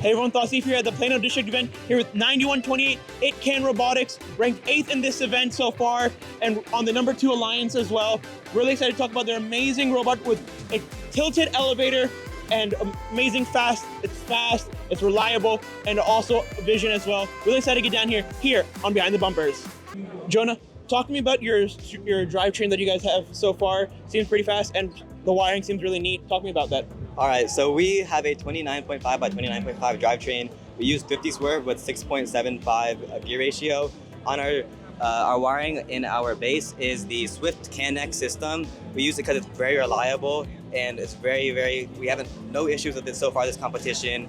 Hey everyone, Thasif here at the Plano District event here with 9128 ITKAN Robotics, ranked 8th in this event so far and on the number 2 alliance as well. Really excited to talk about their amazing robot with a tilted elevator and amazing fast, it's reliable, and also vision as well. Really excited to get down here on Behind the Bumpers. Jonah, talk to me about your drivetrain that you guys have so far. Seems pretty fast and the wiring seems really neat. Talk to me about that. All right, so we have a 29.5 by 29.5 drivetrain. We use 50 swerve with 6.75 gear ratio. On our wiring in our base is the Swift CanX system. We use it because it's very reliable and it's we have no issues with it so far this competition.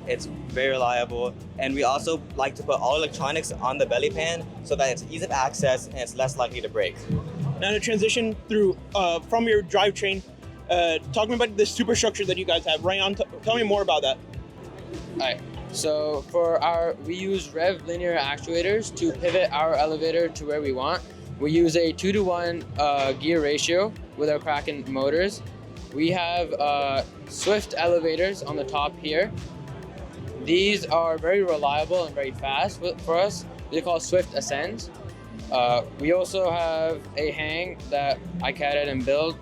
It's very reliable, and we also like to put all electronics on the belly pan so that it's ease of access and it's less likely to break. Now to transition through from your drivetrain, talking about the superstructure that you guys have. Rayan, tell me more about that. All right. So we use rev linear actuators to pivot our elevator to where we want. We use a 2-to-1 gear ratio with our Kraken motors. We have Swift elevators on the top here. These are very reliable and very fast for us. They're called Swift Ascends. We also have a hang that I catted and built.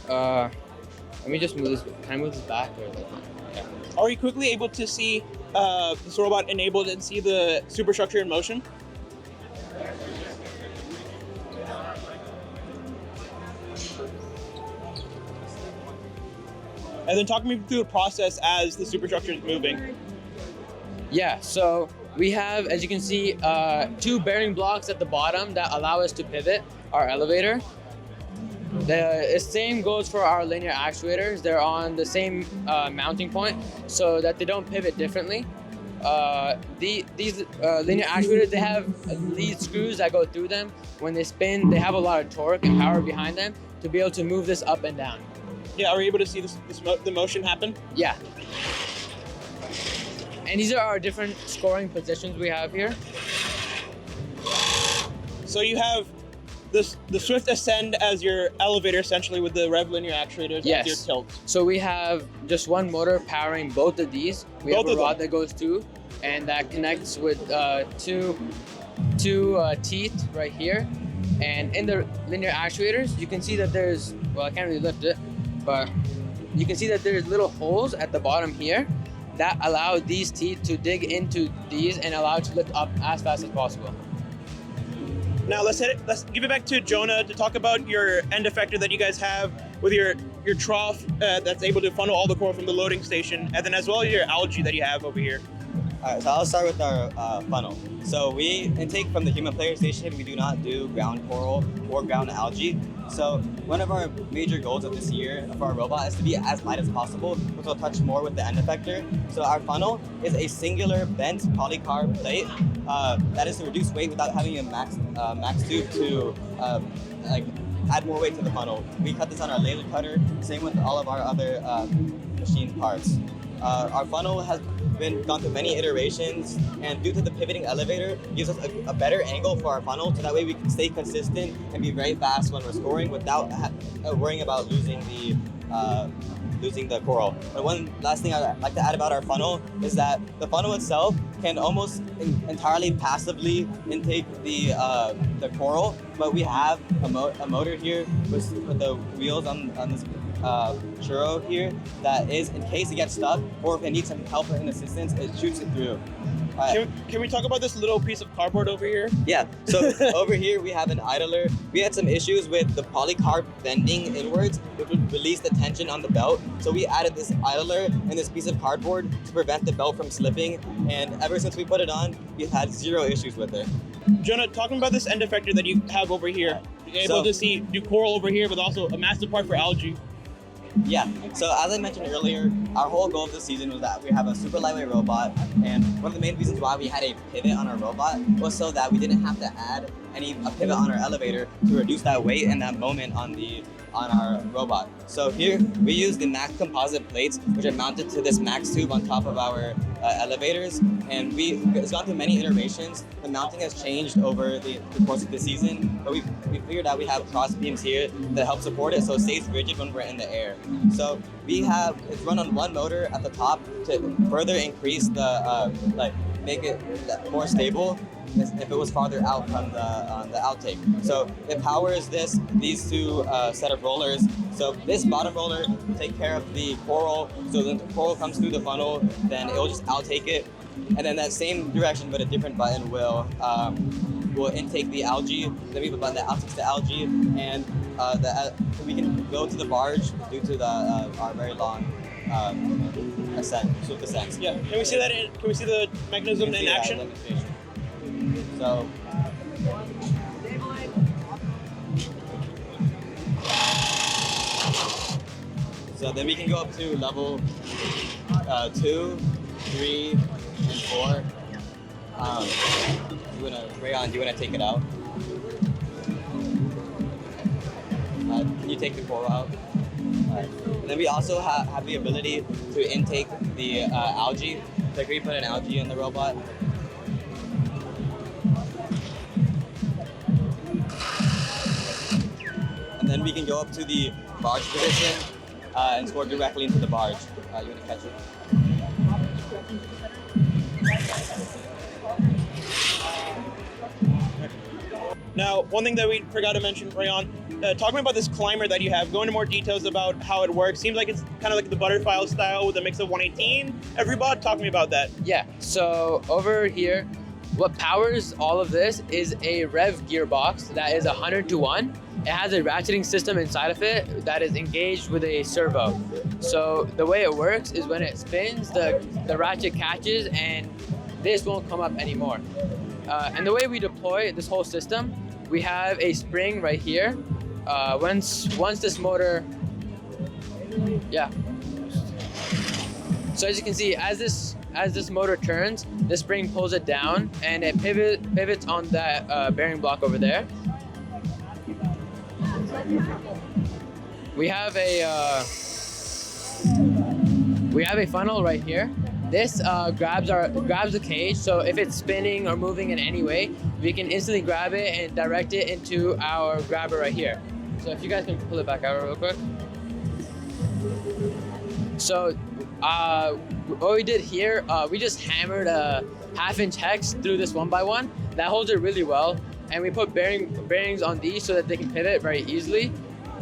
Let me just move this. Can I move this back? Or yeah. Are you quickly able to see this robot enabled and see the superstructure in motion? And then talk me through the process as the superstructure is moving. Yeah, so we have, as you can see, 2 bearing blocks at the bottom that allow us to pivot our elevator. The same goes for our linear actuators. They're on the same mounting point so that they don't pivot differently. These linear actuators, they have lead screws that go through them. When they spin, they have a lot of torque and power behind them to be able to move this up and down. Yeah, are you able to see the motion happen? Yeah. And these are our different scoring positions we have here. So you have the Swift Ascend as your elevator, essentially, with the rev linear actuators as your tilt. So we have just one motor powering both of these. We have a rod that goes through, and that connects with two teeth right here. And in the linear actuators, you can see that there's, well, I can't really lift it, but you can see that there's little holes at the bottom here that allow these teeth to dig into these and allow it to lift up as fast as possible. Now let's give it back to Jonah to talk about your end effector that you guys have with your trough that's able to funnel all the coral from the loading station, and then as well as your algae that you have over here. All right, so I'll start with our funnel. So we intake from the human player station. We do not do ground coral or ground algae. So one of our major goals of this year for our robot is to be as light as possible, which will touch more with the end effector. So our funnel is a singular bent polycarb plate that is to reduce weight without having a max tube to add more weight to the funnel. We cut this on our laser cutter, same with all of our other machine parts. Our funnel has gone through many iterations, and due to the pivoting elevator, gives us a better angle for our funnel, so that way we can stay consistent and be very fast when we're scoring without worrying about losing the coral. But one last thing I'd like to add about our funnel is that the funnel itself can almost entirely passively intake the coral, but we have a motor here with the wheels on this churro here that is, in case it gets stuck or if it needs some help and assistance, it shoots it through. Can we talk about this little piece of cardboard over here? Yeah, so over here we have an idler. We had some issues with the polycarb bending inwards, which would release the tension on the belt. So we added this idler and this piece of cardboard to prevent the belt from slipping. And ever since we put it on, we've had 0 issues with it. Jonah, talking about this end effector that you have over here, you're able to do coral over here, but also a massive part for algae. Yeah, so as I mentioned earlier, our whole goal of this season was that we have a super lightweight robot, and one of the main reasons why we had a pivot on our robot was so that we didn't have to add a pivot on our elevator to reduce that weight and that moment on our robot. So here we use the Max composite plates, which are mounted to this Max tube on top of our elevators, and it's gone through many iterations. The mounting has changed over the course of the season, but we figured here that we have cross beams here that help support it so it stays rigid when we're in the air. So it's run on one motor at the top to further increase the, make it more stable if it was farther out from the outtake. So it powers these two set of rollers. So this bottom roller will take care of the coral. So then the coral comes through the funnel, then it will just outtake it. And then that same direction, but a different button will intake the algae. Then we have a button that outtakes the algae, and we can go to the barge due to our very long swift ascent. Yeah. Can we see that? Can we see the mechanism in action? So. So then we can go up to level 2, 3, and 4. Rayon, do you wanna take it out? Can you take the coral out? And then we also have the ability to intake the algae. Like we put an algae in the robot. And then we can go up to the barge position and score directly into the barge. You want to catch it? Now, one thing that we forgot to mention, Rayon, talk to me about this climber that you have. Go into more details about how it works. Seems like it's kind of like the butterfly style with a mix of 118 every bot. Talk to me about that. Yeah, so over here, what powers all of this is a rev gearbox that is 100-to-1. It has a ratcheting system inside of it that is engaged with a servo. So the way it works is when it spins, the ratchet catches and this won't come up anymore. And the way we deploy this whole system, we have a spring right here. Once this motor, yeah. So as you can see, as this motor turns, the spring pulls it down and it pivots on that bearing block over there. We have a funnel right here. This grabs the cage, so if it's spinning or moving in any way, we can instantly grab it and direct it into our grabber right here. So if you guys can pull it back out real quick. So what we did here, we just hammered a 1/2-inch hex through this 1x1. That holds it really well, and we put bearings on these so that they can pivot very easily.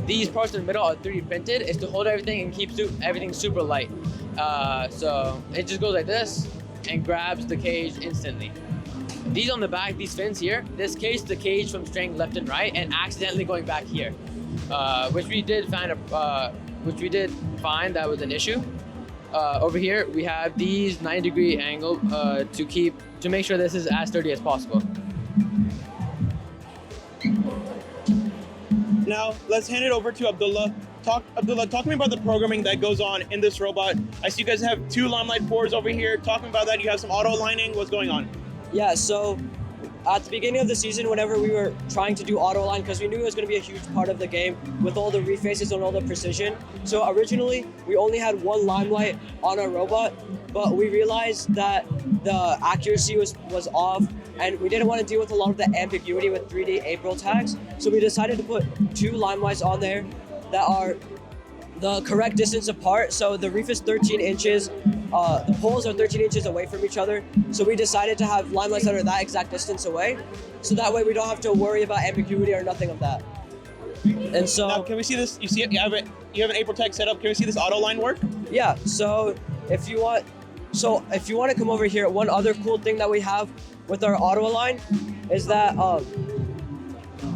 These parts in the middle are 3D printed. It's to hold everything and keep everything super light. So it just goes like this and grabs the cage instantly. These on the back, these fins here, this keeps the cage from straying left and right and accidentally going back here, which we did find that was an issue. Over here, we have these 90-degree angle to make sure this is as sturdy as possible. Now, let's hand it over to Abdullah. Abdullah, talk to me about the programming that goes on in this robot. I see you guys have 2 Limelight 4s over here. Talk to me about that. You have some auto aligning. What's going on? Yeah, so at the beginning of the season, whenever we were trying to do auto align, because we knew it was going to be a huge part of the game with all the refaces and all the precision. So originally, we only had 1 Limelight on our robot, but we realized that the accuracy was off, and we didn't want to deal with a lot of the ambiguity with 3D April tags. So we decided to put 2 Limelights on there that are the correct distance apart. So the reef is 13 inches, the poles are 13 inches away from each other. So we decided to have Limelights that are that exact distance away. So that way we don't have to worry about ambiguity or nothing of that. And so now, can we see this? You have an April tag set up. Can we see this auto line work? Yeah, so if you want to come over here, one other cool thing that we have with our auto align is that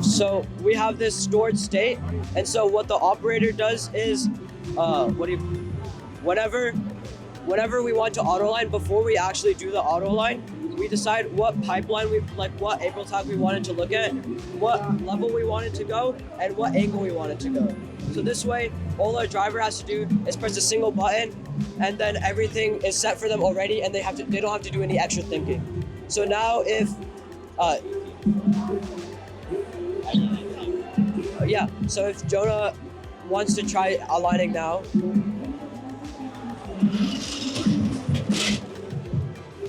so we have this stored state, and so what the operator does is whenever we want to auto align, before we actually do the auto align, we decide what pipeline what April tag we wanted to look at, what level we wanted to go, and what angle we wanted to go. So this way, all our driver has to do is press a single button, and then everything is set for them already, and they don't have to do any extra thinking. So now if so if Jonah wants to try aligning now.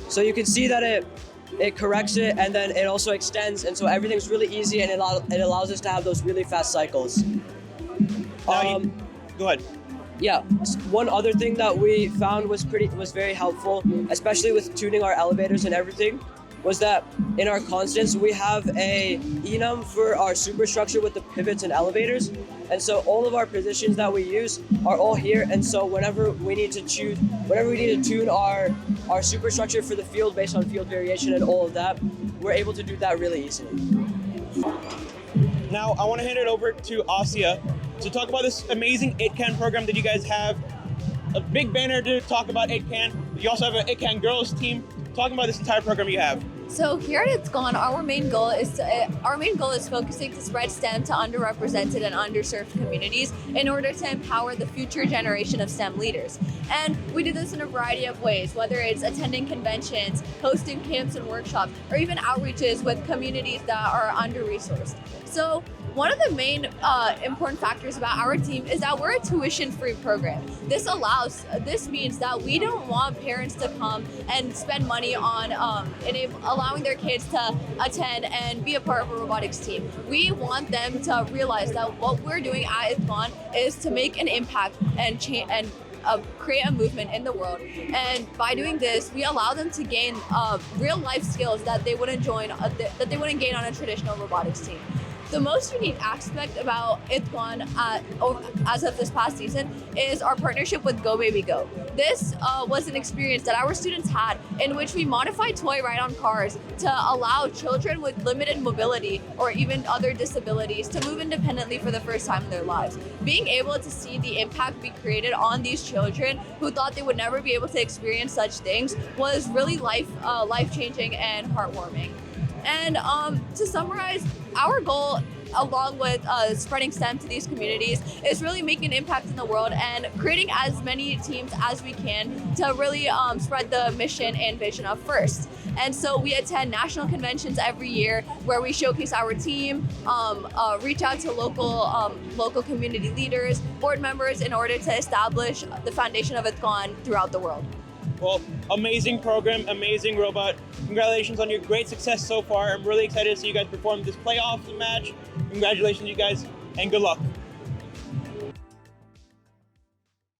So you can see that it corrects it, and then it also extends, and so everything's really easy, and it allows us to have those really fast cycles. Now go ahead. Yeah, one other thing that we found was very helpful, especially with tuning our elevators and everything, was that in our constants we have a enum for our superstructure with the pivots and elevators, and so all of our positions that we use are all here. And so whenever we need to tune our superstructure for the field based on field variation and all of that, we're able to do that really easily. Now I want to hand it over to Asia to talk about this amazing ITKAN program that you guys have. A big banner to talk about ITKAN. You also have an ITKAN girls team. Talking about this entire program you have. So here at ITKAN, our main goal is focusing to spread STEM to underrepresented and underserved communities in order to empower the future generation of STEM leaders. And we do this in a variety of ways, whether it's attending conventions, hosting camps and workshops, or even outreaches with communities that are under-resourced. So one of the main important factors about our team is that we're a tuition-free program. This means that we don't want parents to come and spend money on allowing their kids to attend and be a part of a robotics team. We want them to realize that what we're doing at ITKAN is to make an impact and create a movement in the world. And by doing this, we allow them to gain real life skills that they wouldn't gain on a traditional robotics team. The most unique aspect about ITKAN as of this past season is our partnership with Go Baby Go. This was an experience that our students had in which we modified toy ride-on cars to allow children with limited mobility or even other disabilities to move independently for the first time in their lives. Being able to see the impact we created on these children who thought they would never be able to experience such things was really life-changing and heartwarming. And to summarize, our goal, along with spreading STEM to these communities, is really making an impact in the world and creating as many teams as we can to really spread the mission and vision of FIRST. And so we attend national conventions every year where we showcase our team, reach out to local community leaders, board members, in order to establish the foundation of ITKAN throughout the world. Well, amazing program, amazing robot. Congratulations on your great success so far. I'm really excited to see you guys perform this playoff match. Congratulations, you guys, and good luck.